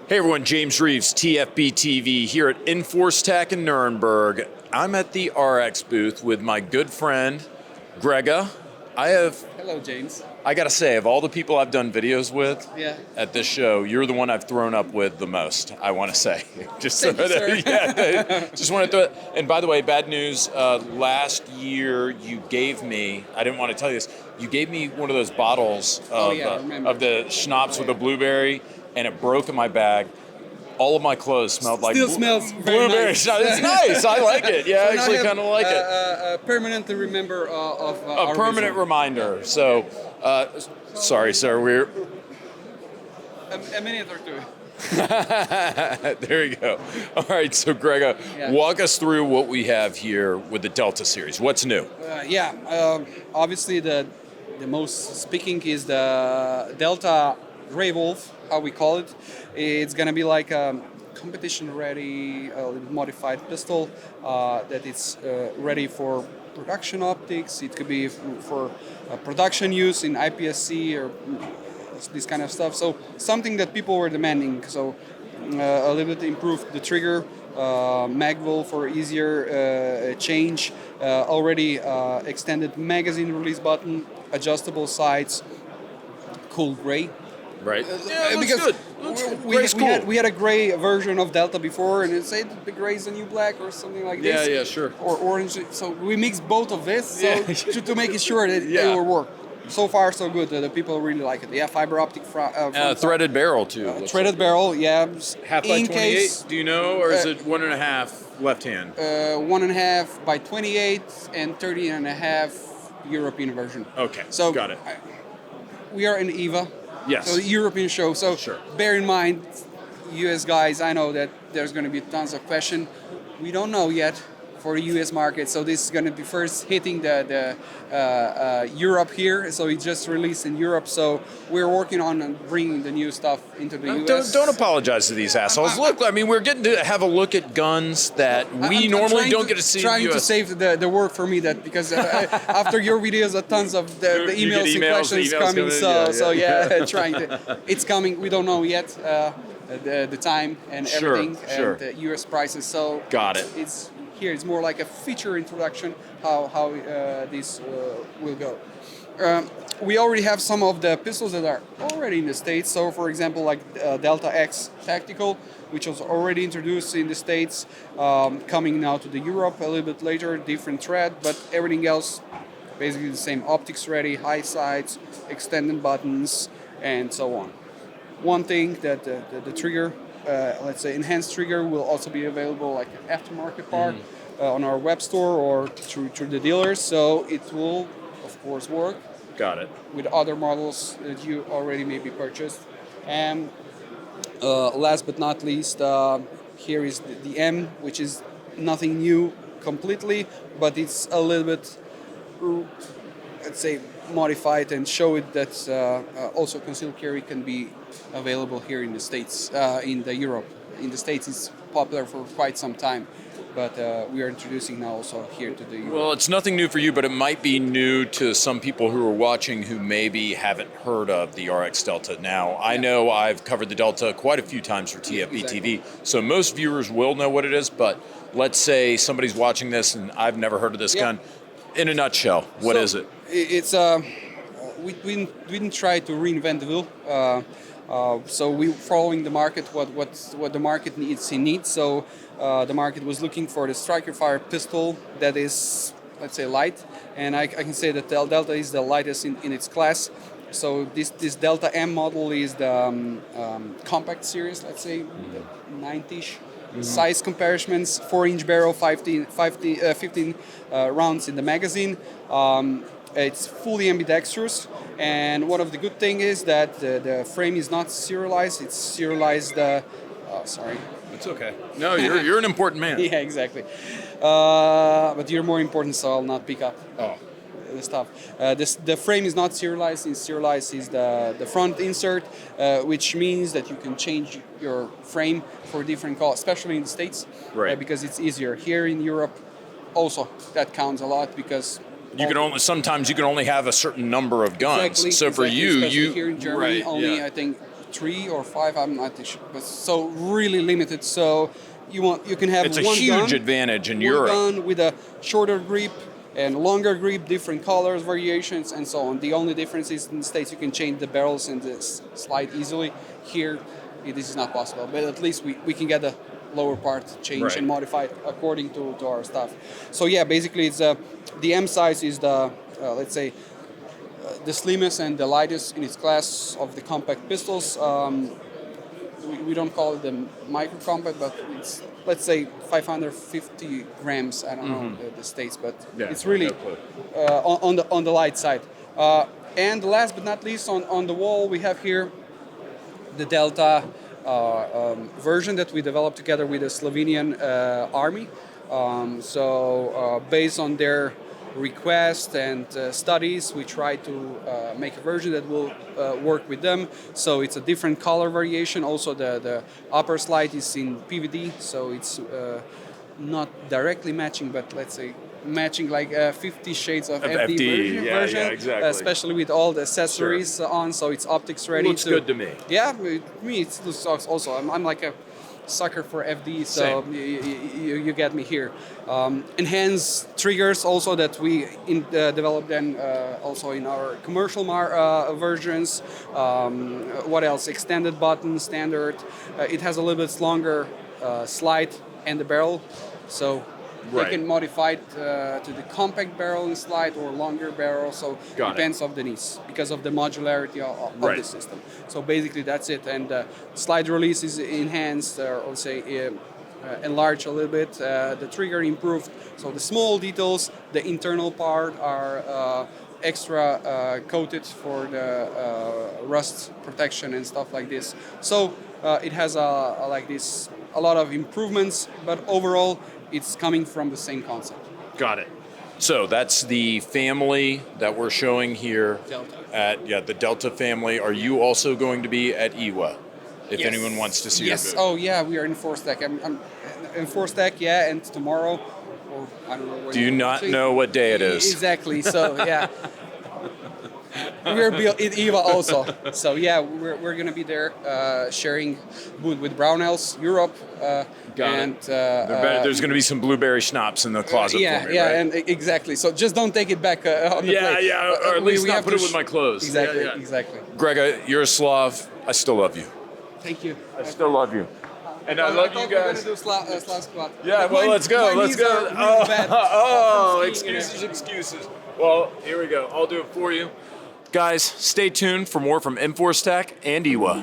Hey everyone, James Reeves, TFBTV here at EnforceTac in Nuremberg. I'm at the Arex booth with my good friend, Grega. Hello, James. I gotta say, of all the people I've done videos with at this show, you're the one I've thrown up with the most, I wanna say. Just Thank you, sir. just wanna throw it. And by the way, bad news, last year you gave me, I didn't wanna tell you this, you gave me one of those bottles of the schnapps with the blueberry, and it broke in my bag. All of my clothes smelled like smells blueberry. nice. It's nice. I like it. Yeah, So I actually kind of like it. Permanently remember of A our permanent visit. reminder. So, sorry, sir. We're A minute or two. there you go. All right. So, Grega, walk us through what we have here with the Delta series. What's new? Obviously the most speaking is the Delta Grey Wolf, how we call it. It's gonna be like a competition-ready, modified pistol that it's ready for production optics. It could be for production use in IPSC or this kind of stuff. So something that people were demanding. So a little bit improved the trigger, magwell for easier change. Already extended magazine release button, adjustable sights, cool gray. Right. Yeah, because we had a gray version of Delta before, and it said the gray is the new black or something like this. Yeah, sure. Or orange. So we mixed both of this to make it sure that it will work. So far, so good. The people really like it. Yeah, fiber optic threaded barrel too. Threaded barrel, yeah. Half by 28. Do you know, or is it 1.5 left hand? 1.5 by 28 and 30.5 European version. Okay. So got it. We are in EVA. Yes. So the European show. So bear in mind, US guys, I know that there's going to be tons of question. We don't know yet for the US market. So this is going to be first hitting the Europe here. So it just released in Europe. So we're working on bringing the new stuff into the US. Don't apologize to these assholes. Look, I mean, we're getting to have a look at guns that we normally don't get to see. Trying to save the work for me that because after your videos, tons of the emails and questions coming. Trying to. It's coming. We don't know yet the time and everything and the US prices. So got it. It's here. It's more like a feature introduction how this will go. We already have some of the pistols that are already in the States. So, for example, like Delta X Tactical, which was already introduced in the States, coming now to the Europe a little bit later, different thread, but everything else basically the same. Optics ready, high sights, extended buttons, and so on. One thing that the trigger, let's say enhanced trigger, will also be available like an aftermarket part on our web store or through the dealers. So it will, of course, work. Got it. With other models that you already maybe purchased. And last but not least, here is the M, which is nothing new completely, but it's a little bit, let's say, modified and show it that also concealed carry can be available here in the States, in the Europe. In the States, it's popular for quite some time. But we are introducing now also here to the Europe. Well, it's nothing new for you, but it might be new to some people who are watching who maybe haven't heard of the Arex Delta. Now, I know I've covered the Delta quite a few times for TFBTV, so most viewers will know what it is, but let's say somebody's watching this and I've never heard of this gun. In a nutshell, what is it? It's we didn't try to reinvent the wheel. So we're following the market, what the market needs. So the market was looking for the striker fire pistol that is, let's say, light, and I can say that the Delta is the lightest in its class. So this Delta M model is the compact series, let's say, 90-ish. Size comparisons, 4-inch barrel, 15 rounds in the magazine. It's fully ambidextrous, and one of the good things is that the frame is not serialized. It's serialized. Sorry. It's okay. No, you're an important man. Yeah, exactly. But you're more important, so I'll not pick up the stuff. The frame is not serialized. Serialized is the front insert, which means that you can change your frame for different colors, especially in the States, because it's easier. Here in Europe, also that counts a lot because You can only sometimes you can only have a certain number of guns. Exactly, so for you here in Germany, I think 3 or 5. I'm not sure, but so really limited. So you can have It's a one huge gun, advantage in one Europe. gun with a shorter grip and longer grip, different colors, variations, and so on. The only difference is in the States you can change the barrels and the slide easily. Here, this is not possible, but at least we can get the lower part changed Right. and modified according to our stuff. So yeah, basically it's the M size is the let's say the slimmest and the lightest in its class of the compact pistols. We don't call it the micro compact, but it's, let's say, 550 grams. I don't know the States, but it's really on the light side. And last but not least, on the wall we have here the Delta version that we developed together with the Slovenian army. Based on their request and studies, we try to make a version that will work with them. So it's a different color variation. Also, the upper slide is in PVD, so it's not directly matching, but let's say matching like 50 shades of FD version, yeah, exactly. especially with all the accessories on. So it's optics ready. Looks good to me. Yeah, me it looks also. I'm like a sucker for FD, so you get me here. Enhanced triggers also that we developed then also in our commercial versions. What else? Extended button, standard. It has a little bit longer slide and the barrel, so they can modify it to the compact barrel and slide or longer barrel. So depends on the needs because of the modularity of the system. So basically that's it. And slide release is enhanced, or I'll say enlarged a little bit. The trigger improved. So the small details, the internal part are extra coated for the rust protection and stuff like this. So it has a lot of improvements, but overall it's coming from the same concept. Got it. So that's the family that we're showing here Delta. the Delta family. Are you also going to be at EWA? If Yes. anyone wants to see your booth. Oh yeah, we are in EnforceTac. I'm EnforceTac, yeah, and tomorrow, or I don't know. Do you not know what day it is? Exactly. So yeah. We're in EVA also, so yeah, we're gonna be there sharing booth with Brownells Europe, There's going to be some blueberry schnapps in the closet for me, right? and exactly. So just don't take it back on the plate. Or at least not put it with my clothes. Exactly, exactly. Grega, you're a Slav. I still love you. Thank you. I still love you. And I love you guys. We're gonna do Slav squat. Yeah, well, let's go. My Let's knees go. are really bad. Excuses. Well, here we go. I'll do it for you. Guys, stay tuned for more from EnforceTac and EWA.